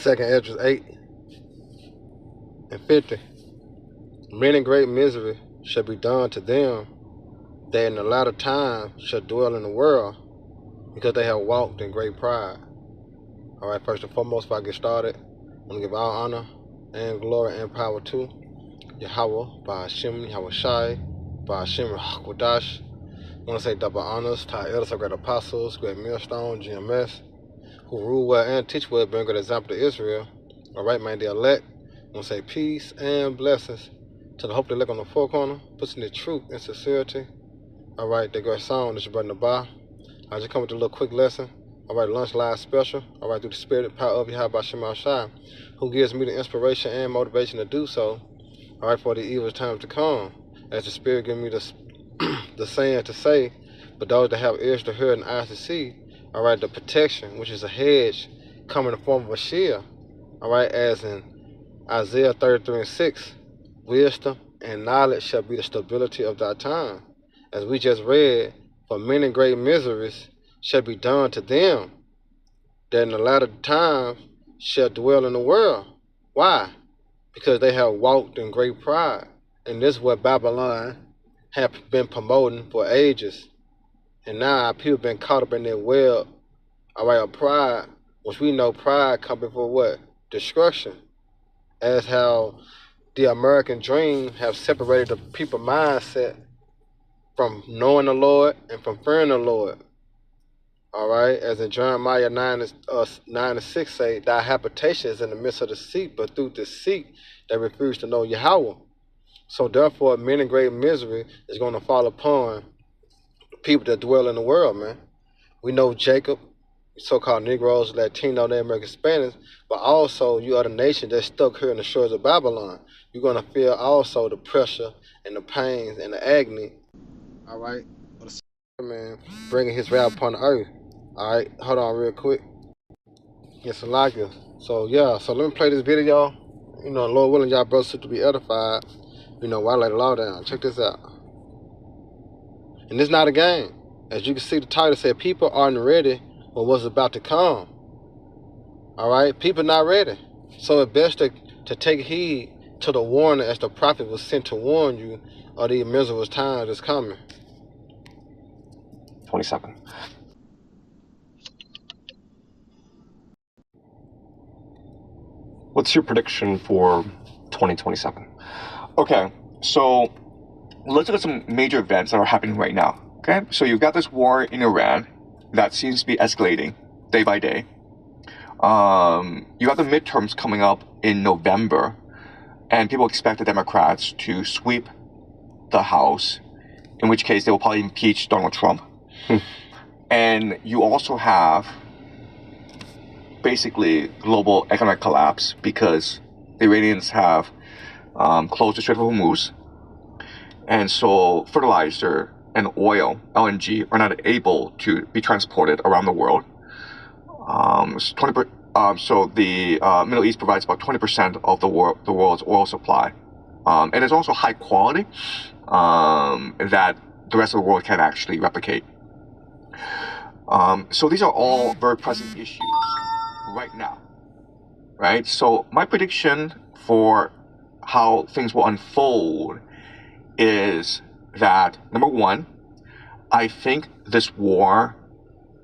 Second Esdras 8 and 50. Many great misery shall be done to them that in the latter time shall dwell in the world, because they have walked in great pride. All right, first and foremost, if I get started, I want to give all honor and glory and power to Yahweh, Ba'ashem, Yahweh Shai, Ba'ashem, Hakwadash. I want to say double honors to our elders, our great apostles, great millstone, GMS, who rule well and teach well, being a good example to Israel. All right, man, the elect. I want to say peace and blessings to the hope they look on the four corner, puts in the truth and sincerity. All right, the great song, this is your brother Nabah. I just come with a little quick lesson. All right, lunch live special. All right, through the spirit and power of Yahweh Shema Shai, who gives me the inspiration and motivation to do so. All right, for the evil times to come, as the spirit gives me the saying to say, but those that have ears to hear and eyes to see. All right, the protection, which is a hedge, come in the form of a shield. All right, as in Isaiah 33:6, wisdom and knowledge shall be the stability of thy time. As we just read, for many great miseries shall be done to them that in the latter times shall dwell in the world. Why? Because they have walked in great pride. And this is what Babylon have been promoting for ages. And now our people been caught up in their web, all right, of pride, which we know pride comes before what? Destruction. As how the American dream have separated the people mindset from knowing the Lord and from fearing the Lord. All right, as in Jeremiah 9:6 say, thy habitation is in the midst of the sea, but through deceit they refuse to know Yahweh. So therefore, many great misery is going to fall upon the people that dwell in the world, man. We know Jacob, so-called Negroes, Latino, Native American Spanish, but also you are the nation that's stuck here in the shores of Babylon. You're going to feel also the pressure and the pains and the agony, all right, of the man bringing his wrath upon the earth. All right, hold on real quick. Yes, Salakia. So, yeah, so let me play this video. You know, Lord willing, y'all brothers to be edified. You know, while I lay the law down. Check this out. And this is not a game. As you can see, the title said, people aren't ready for what's about to come. All right, people not ready. So it's best to take heed to the warning as the prophet was sent to warn you of the miserable times that's coming. 27. What's your prediction for 2027? Okay, so let's look at some major events that are happening right now. Okay, so you've got this war in Iran that seems to be escalating day by day. You got the midterms coming up in November, and people expect the Democrats to sweep the House, in which case they will probably impeach Donald Trump. And you also have basically global economic collapse because the Iranians have closed the Strait of Hormuz, and so fertilizer and oil, LNG, are not able to be transported around the world. So the Middle East provides about 20% of the world's oil supply, and it's also high quality that the rest of the world can't actually replicate. So these are all very present issues right now, right? So my prediction for how things will unfold is that, number one, I think this war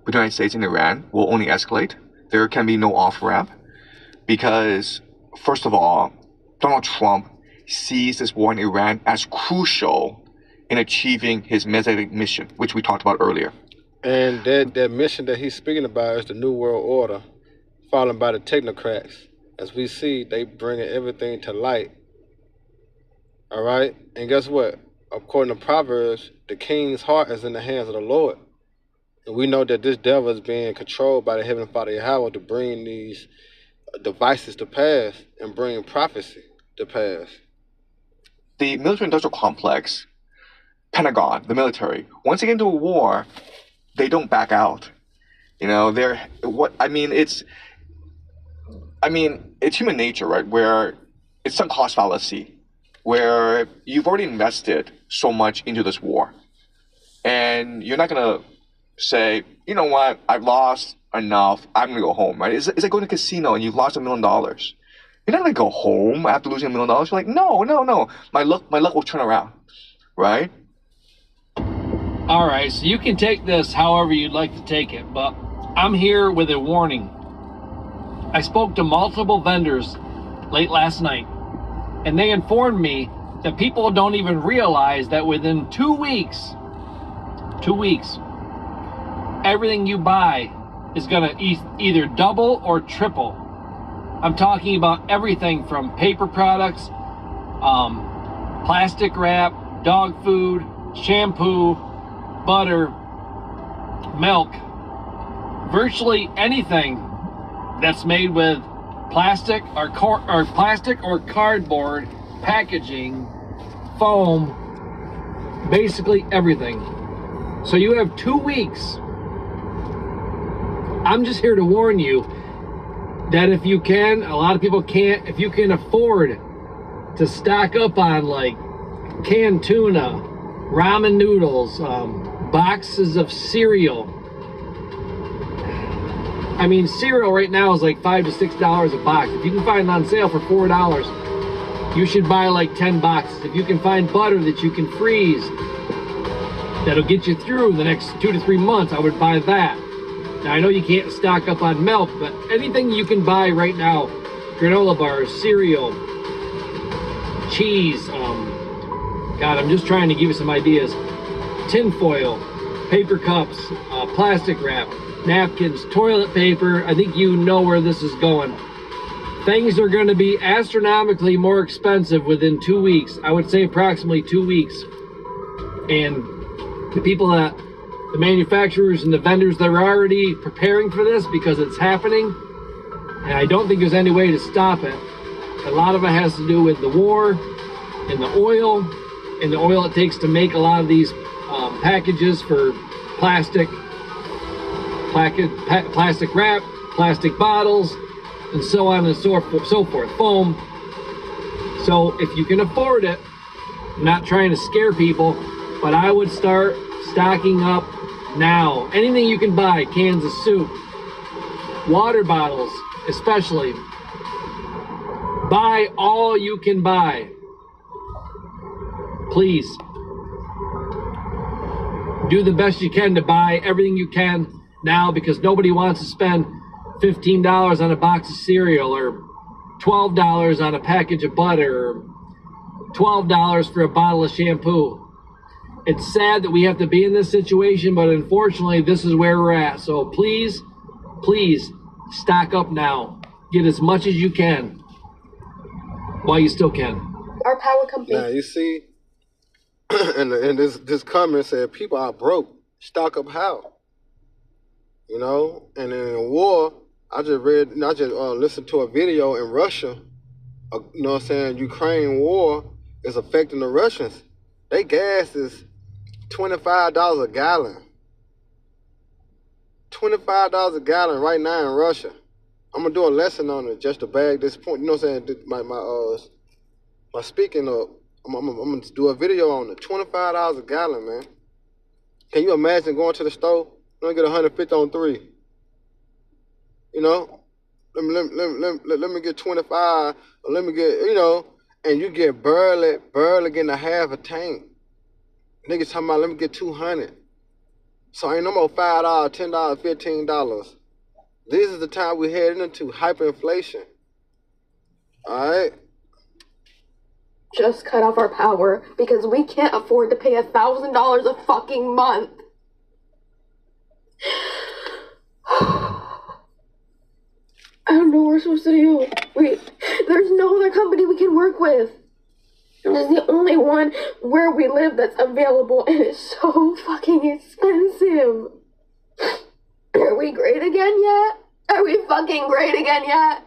between the United States and Iran will only escalate. There can be no off-ramp because, first of all, Donald Trump sees this war in Iran as crucial in achieving his Messianic mission, which we talked about earlier. And that mission that he's speaking about is the New World Order, followed by the technocrats. As we see, they bringing everything to light. All right? And guess what? According to Proverbs, the king's heart is in the hands of the Lord. And we know that this devil is being controlled by the Heavenly Father Yahweh to bring these devices to pass and bring prophecy to pass. The military-industrial complex, Pentagon, the military, once they get into a war, they don't back out. You know, it's human nature, right? Where it's some cost fallacy, where you've already invested so much into this war, and you're not gonna say, you know what, I've lost, enough, I'm gonna go home, right? It's like going to a casino and you've lost $1 million. You're not gonna go home after losing $1 million. You're like, no. My luck will turn around, right? All right, so you can take this however you'd like to take it, but I'm here with a warning. I spoke to multiple vendors late last night, and they informed me that people don't even realize that within 2 weeks, everything you buy is gonna either double or triple. I'm talking about everything from paper products, plastic wrap, dog food, shampoo, butter, milk, virtually anything that's made with plastic or cardboard packaging, foam, basically everything. So you have 2 weeks. I'm just here to warn you that if you can, a lot of people can't, if you can afford to stock up on like canned tuna, ramen noodles, boxes of cereal. I mean, cereal right now is like $5 to $6 a box. If you can find it on sale for $4, you should buy like 10 boxes. If you can find butter that you can freeze, that'll get you through the next 2 to 3 months, I would buy that. Now, I know you can't stock up on milk, but anything you can buy right now, granola bars, cereal, cheese, God, I'm just trying to give you some ideas. Tin foil, paper cups, plastic wrap, napkins, toilet paper. I think you know where this is going. Things are going to be astronomically more expensive within 2 weeks. I would say approximately 2 weeks. And the people that, the manufacturers and the vendors, they're already preparing for this because it's happening. And I don't think there's any way to stop it. A lot of it has to do with the war and the oil it takes to make a lot of these packages for plastic wrap, plastic bottles, and so on and so forth, foam. So if you can afford it, I'm not trying to scare people, but I would start stocking up now. Anything you can buy, cans of soup, water bottles especially. Buy all you can buy. Please. Do the best you can to buy everything you can now, because nobody wants to spend $15 on a box of cereal or $12 on a package of butter or $12 for a bottle of shampoo. It's sad that we have to be in this situation, but unfortunately, this is where we're at. So please, please stock up now. Get as much as you can while you still can. Our power company. Now, you see, and this comment said, people are broke. Stock up how? You know, and in a war, I just listened to a video in Russia. You know what I'm saying? Ukraine war is affecting the Russians. They gas is $25 a gallon. $25 a gallon right now in Russia. I'm gonna do a lesson on it just to bag this point. You know what I'm saying? My speaking up. I'm gonna do a video on it. $25 a gallon, man. Can you imagine going to the store? I'm gonna get 150 on 3. You know, let me get 25. Or let me get, you know, and you get barely getting a half a tank. Niggas talking about let me get 200. So ain't no more $5, $10, $15. This is the time we're heading into hyperinflation. All right. Just cut off our power because we can't afford to pay $1,000 a fucking month. I don't know what we're supposed to do. There's no other company we can work with. This is the only one where we live that's available, and it's so fucking expensive. Are we great again yet? Are we fucking great again yet?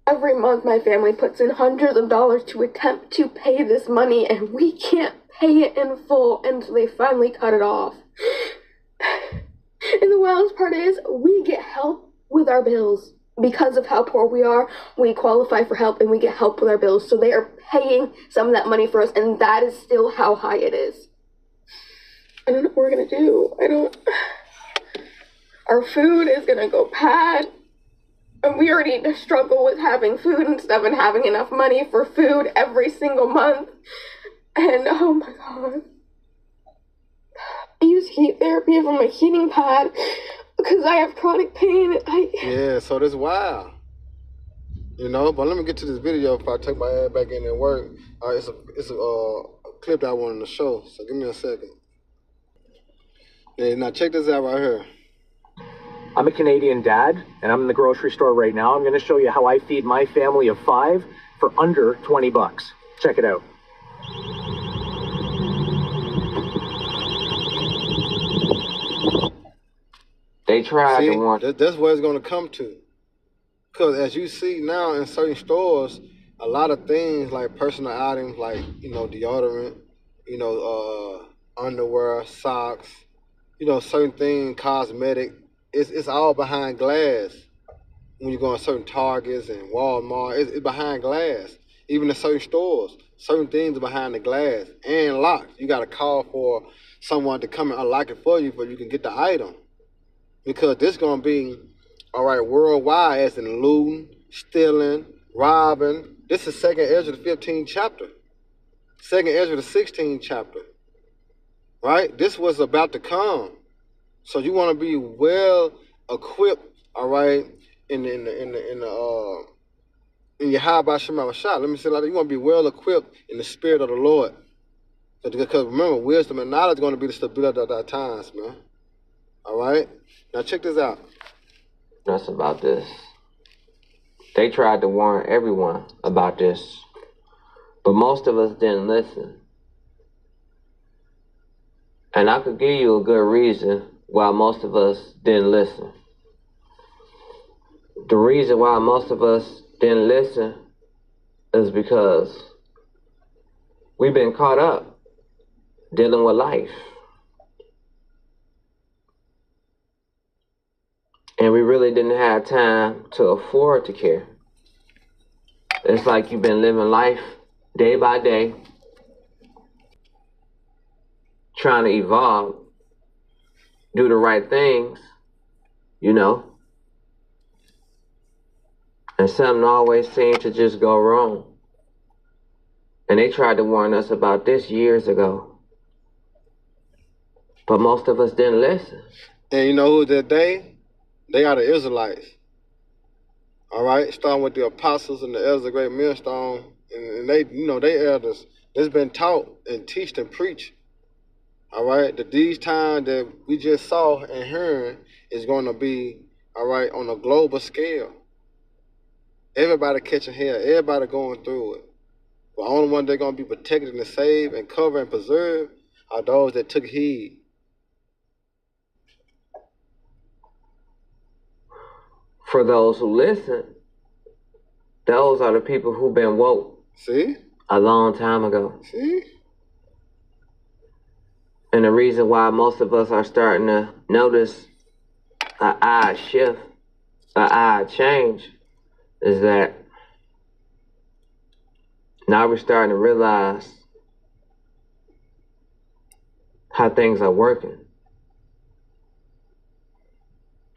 Every month my family puts in hundreds of dollars to attempt to pay this money, and we can't pay it in full until they finally cut it off. And the wildest part is we get help with our bills. Because of how poor we are, we qualify for help and we get help with our bills. So they are paying some of that money for us, and that is still how high it is. I don't know what we're gonna do. Our food is gonna go bad. And we already struggle with having food and stuff and having enough money for food every single month. And oh my God. I use heat therapy from a heating pad because I have chronic pain. Yeah, so that's wild. You know, but let me get to this video before I take my ass back in and work. It's a clip that I wanted to show, so give me a second. Yeah, now check this out right here. I'm a Canadian dad, and I'm in the grocery store right now. I'm going to show you how I feed my family of 5 for under 20 bucks. Check it out. They tried See, to warn. that's where it's going to come to. Because as you see now in certain stores, a lot of things like personal items like, you know, deodorant, you know, underwear, socks, you know, certain things, cosmetic, it's all behind glass. When you go in certain Targets and Walmart, it's behind glass. Even in certain stores, certain things are behind the glass and locked. You got to call for someone to come and unlock it for you before you can get the item. Because this going to be, all right, worldwide, as in looting, stealing, robbing. This is 2nd Ezra, the 15th chapter. 2nd Ezra, the 16th chapter. Right? This was about to come. So you want to be well equipped, all right, in your high by Shema shot. Let me say like that. You want to be well equipped in the spirit of the Lord. Because remember, wisdom and knowledge is going to be the stability of our times, man. All right? Now check this out. Us about this. They tried to warn everyone about this, but most of us didn't listen. And I could give you a good reason why most of us didn't listen. The reason why most of us didn't listen is because we've been caught up dealing with life. And we really didn't have time to afford to care. It's like you've been living life day by day, trying to evolve, do the right things, you know, and something always seemed to just go wrong. And they tried to warn us about this years ago, but most of us didn't listen. And you know who that they are the Israelites. All right, starting with the apostles and the elders of the great millstone, and they, you know, they elders. That's been taught and teached and preached. All right, that these times that we just saw and heard is going to be, all right, on a global scale. Everybody catching hell, everybody going through it. The only one they're going to be protected and saved and covered and preserved are those that took heed. For those who listen, those are the people who've been woke. See? A long time ago. See? And the reason why most of us are starting to notice an odd shift, an odd change, is that now we're starting to realize how things are working.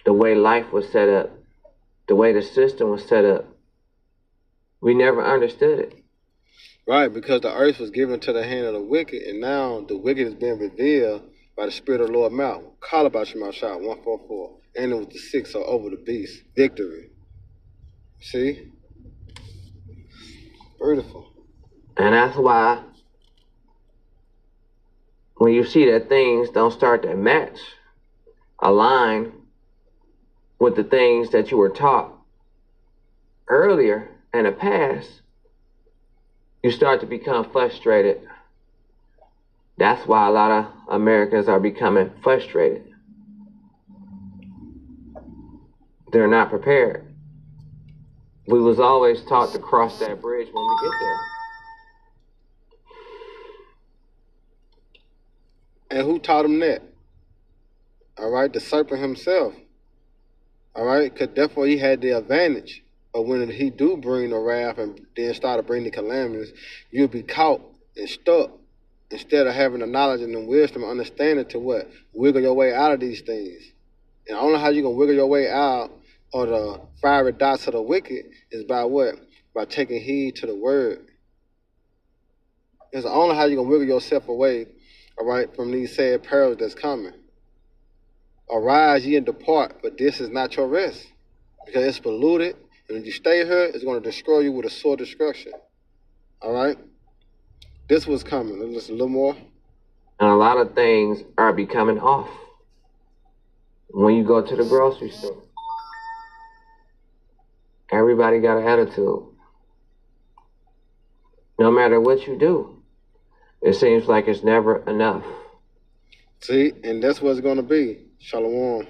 The way life was set up, the way the system was set up. We never understood it. Right, because the earth was given to the hand of the wicked, and now the wicked is being revealed by the Spirit of the Lord mouth. Call about Shema Shah 144. And it was the 6 or over the beast. Victory. See? Beautiful. And that's why when you see that things don't start to match, align with the things that you were taught earlier in the past, you start to become frustrated. That's why a lot of Americans are becoming frustrated. They're not prepared. We was always taught to cross that bridge when we get there. And who taught him that? All right, the serpent himself. All right, because therefore he had the advantage. But when he do bring the wrath and then start to bring the calamities, you'll be caught and stuck instead of having the knowledge and the wisdom and understanding to what? Wiggle your way out of these things. And the only how you gonna wiggle your way out of the fiery dots of the wicked is by what? By taking heed to the word. It's the only how you gonna wiggle yourself away, all right, from these sad perils that's coming. Arise ye and depart, but this is not your rest, because it's polluted, and when you stay here, it's gonna destroy you with a sore destruction. All right? This was coming. Let's listen a little more. And a lot of things are becoming off. When you go to the grocery store, everybody got an attitude. No matter what you do, it seems like it's never enough. See, and that's what it's gonna be. Shalom.